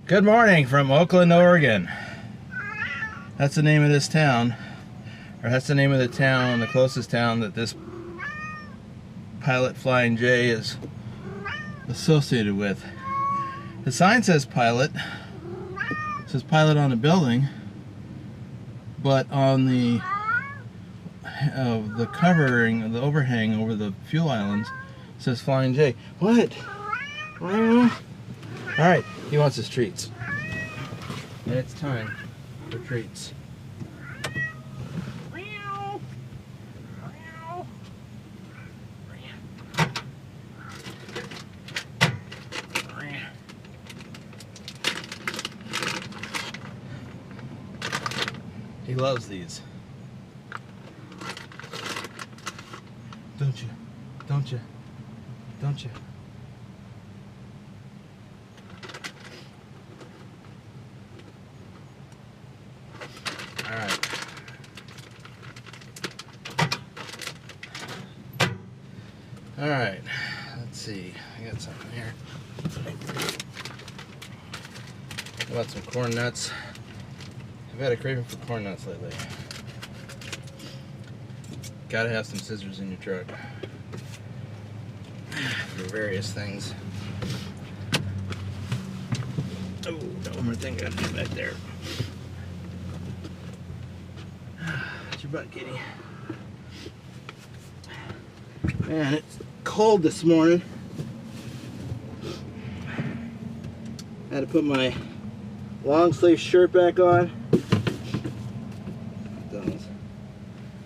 Good morning from Oakland, Oregon. That's the name of this town, or that's the name of the town, the closest town that this Pilot Flying J is associated with. The sign says Pilot. It says Pilot on the building, but on the covering, the overhang over the fuel islands, it says Flying J. What? Alright, he wants his treats. And it's time for treats. He loves these. Don't you? Don't you? Don't you? Alright. Alright. Let's see. I got something here. I got some corn nuts. I've had a craving for corn nuts lately. Gotta have some scissors in your truck for various things. Oh, got one more thing I gotta do back there. What's your butt, kitty? Man, it's cold this morning. I had to put my long sleeve shirt back on.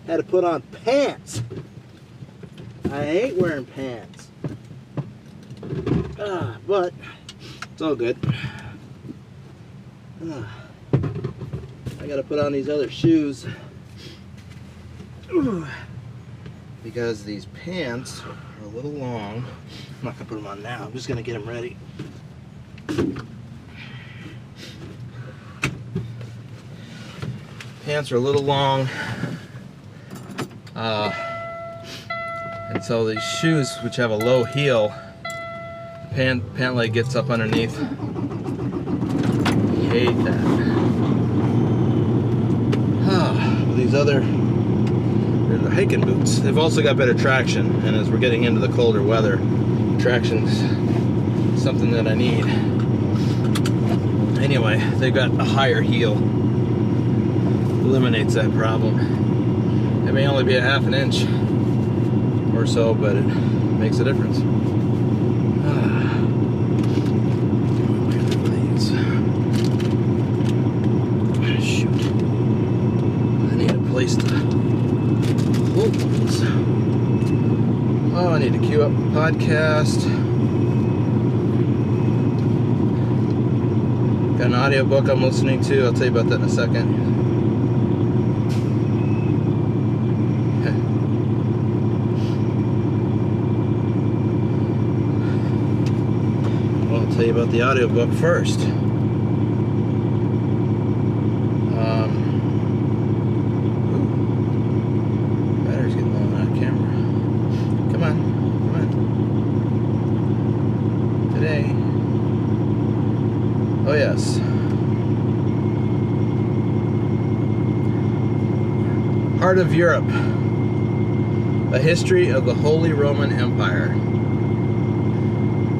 Had to put on pants. I hate wearing pants. But it's all good. I gotta put on these other shoes because these pants are a little long. I'm not gonna put them on now. I'm just gonna get them ready. Pants are a little long. And so these shoes, which have a low heel, pant leg gets up underneath. Hate that. These other, they're the hiking boots. They've also got better traction, and as we're getting into the colder weather, traction's something that I need. Anyway, they've got a higher heel. Eliminates that problem. It may only be a half an inch or so, but it makes a difference. Shoot. I need a place to hold these. Oh, I need to queue up a podcast. Got an audiobook I'm listening to. I'll tell you about that in a second. Tell you about the audiobook first. Battery's getting low on that camera. Come on, come on. Today. Oh yes. Heart of Europe. A History of the Holy Roman Empire.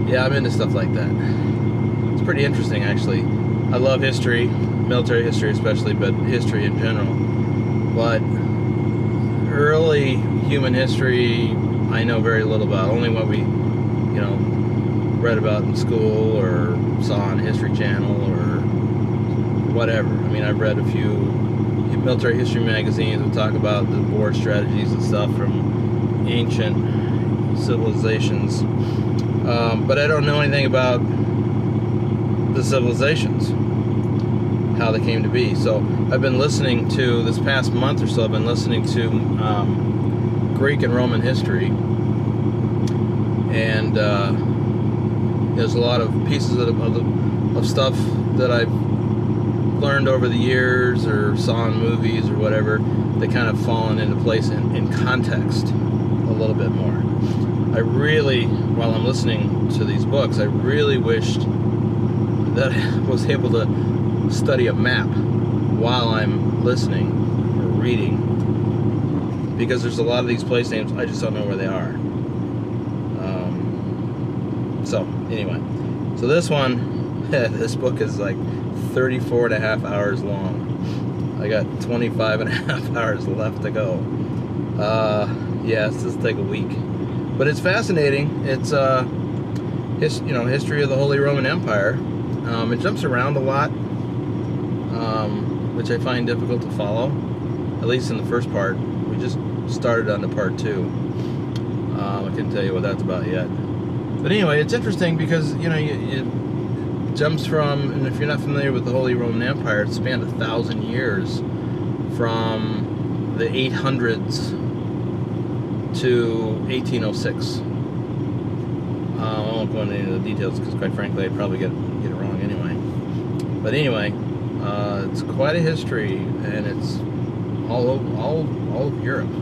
Yeah, I'm into stuff like that. It's pretty interesting, actually. I love history, military history especially, but history in general. But early human history, I know very little about. Only what we, read about in school or saw on History Channel or whatever. I mean, I've read a few military history magazines that talk about the war strategies and stuff from ancient civilizations. But I don't know anything about the civilizations, how they came to be. So I've been listening to, this past month or so, I've been listening to Greek and Roman history. And there's a lot of pieces of stuff that I've learned over the years or saw in movies or whatever that kind of fallen into place in context a little bit more. I really, while I'm listening to these books, I really wished that I was able to study a map while I'm listening or reading, because there's a lot of these place names I just don't know where they are. So anyway, so this one, this book is like 34 and a half hours long. I got 25 and a half hours left to go. Yes, this will take a week, but it's fascinating. It's history of the Holy Roman Empire. It jumps around a lot, which I find difficult to follow, at least in the first part. We just started on the part 2. I couldn't tell you what that's about yet. But anyway, it's interesting because, it jumps from, and if you're not familiar with the Holy Roman Empire, it spanned 1,000 years from the 800s to 1806. I won't go into any of the details because, quite frankly, I'd probably get it wrong anyway. But anyway, it's quite a history, and it's all of Europe,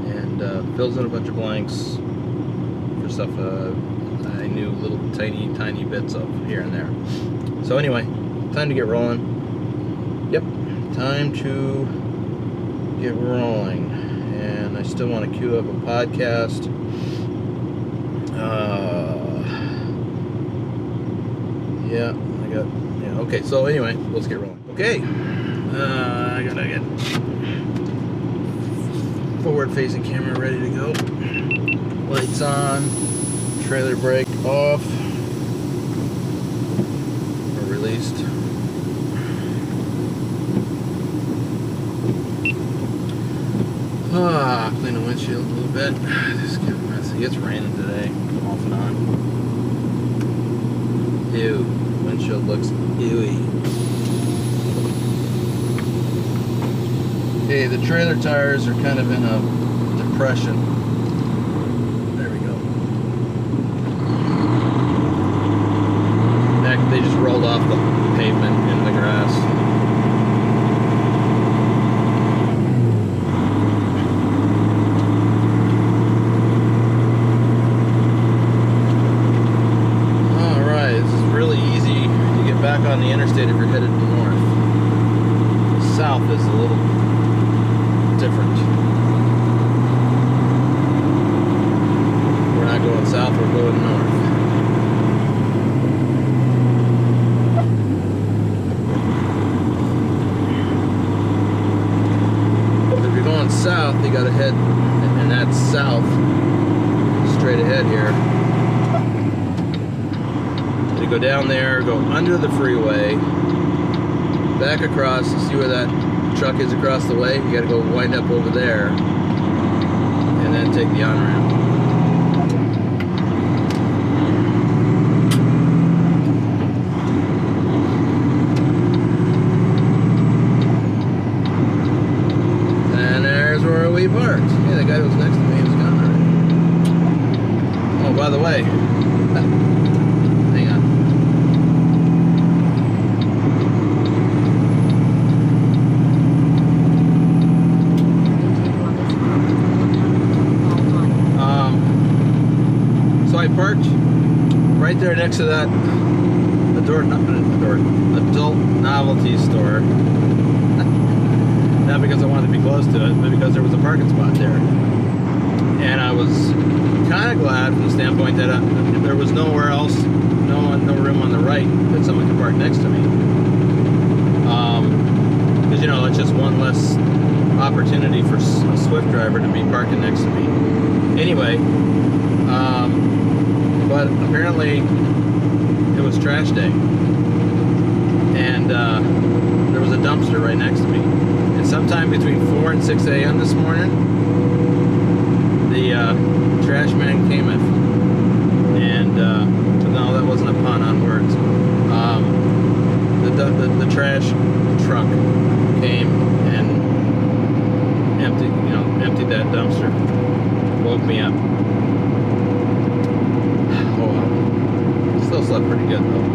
and fills in a bunch of blanks for stuff I knew little tiny bits of here and there. So anyway, time to get rolling. Yep, time to get rolling. And I still want to queue up a podcast. Okay, so anyway, let's get rolling. Okay, I gotta get forward-facing camera ready to go. Lights on, trailer brake off, or released. Clean the windshield a little bit. This is getting messy. It's raining today, off and on. Ew, windshield looks ewy. Okay, the trailer tires are kind of in a depression. There we go. In fact, they just rolled off the pavement into the grass. On the interstate if you're headed north. South is a little different. We're not going south, we're going north. If you're going south, you gotta head, and that's south, straight ahead here. You go down there, go under the freeway, back across, you see where that truck is across the way? You gotta go wind up over there, and then take the on-ramp. And there's where we parked. Hey, the guy who was next to me was gone already. Oh, by the way, hang on. So I parked right there next to that adult novelty store. Not because I wanted to be close to it, but because there was a parking spot there. And I was kind of glad from the standpoint that there was nowhere else, no room on the right that someone could park next to me. Because, it's just one less opportunity for a Swift driver to be parking next to me. Anyway, but apparently it was trash day. And there was a dumpster right next to me. And sometime between 4 and 6 a.m. this morning, the trash man came in. And no, that wasn't a pun on words. The trash truck came and emptied that dumpster. Woke me up. Oh well. Still slept pretty good though.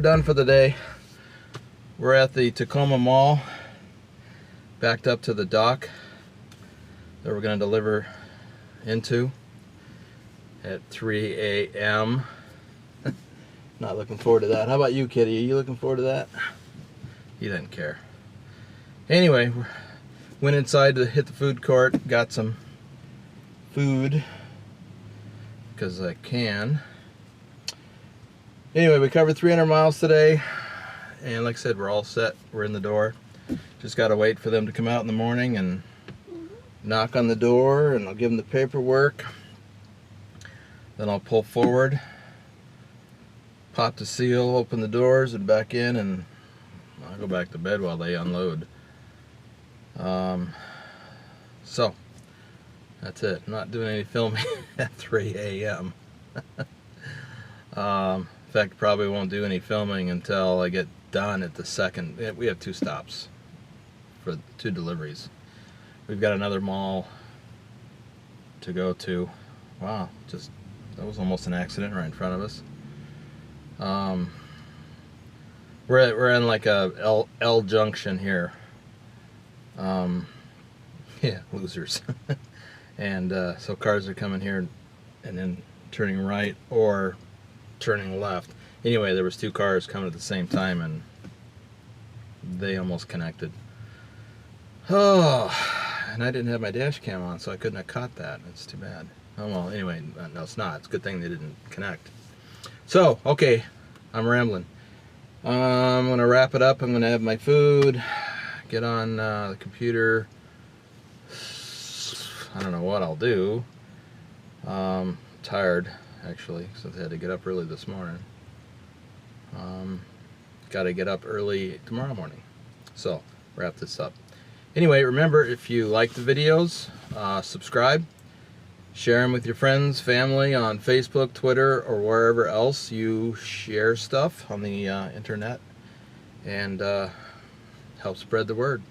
we're done for the day. We're at the Tacoma Mall, backed up to the dock that we're going to deliver into at 3 a.m. Not looking forward to that. How about you, Kitty? Are you looking forward to that? He didn't care. Anyway, went inside to hit the food court, got some food because I can. Anyway, we covered 300 miles today, and like I said, we're all set. We're in the door. Just got to wait for them to come out in the morning and knock on the door, and I'll give them the paperwork. Then I'll pull forward, pop the seal, open the doors, and back in, and I'll go back to bed while they unload. So that's it. I'm not doing any filming at 3 a.m. In fact, probably won't do any filming until I get done at the second. We have 2 stops for 2 deliveries. We've got another mall to go to. Wow, that was almost an accident right in front of us. We're in like a L junction here. Yeah, losers. And so cars are coming here and then turning right or turning left. Anyway, there was 2 cars coming at the same time and they almost connected. Oh, and I didn't have my dash cam on, so I couldn't have caught that. That's too bad. Oh well, anyway, no, it's not. It's a good thing they didn't connect. So, okay, I'm rambling. I'm going to wrap it up. I'm going to have my food, get on the computer. I don't know what I'll do. Tired, actually, since I had to get up early this morning. Got to get up early tomorrow morning. So, wrap this up. Anyway, remember, if you like the videos, subscribe. Share them with your friends, family on Facebook, Twitter, or wherever else you share stuff on the internet. And help spread the word.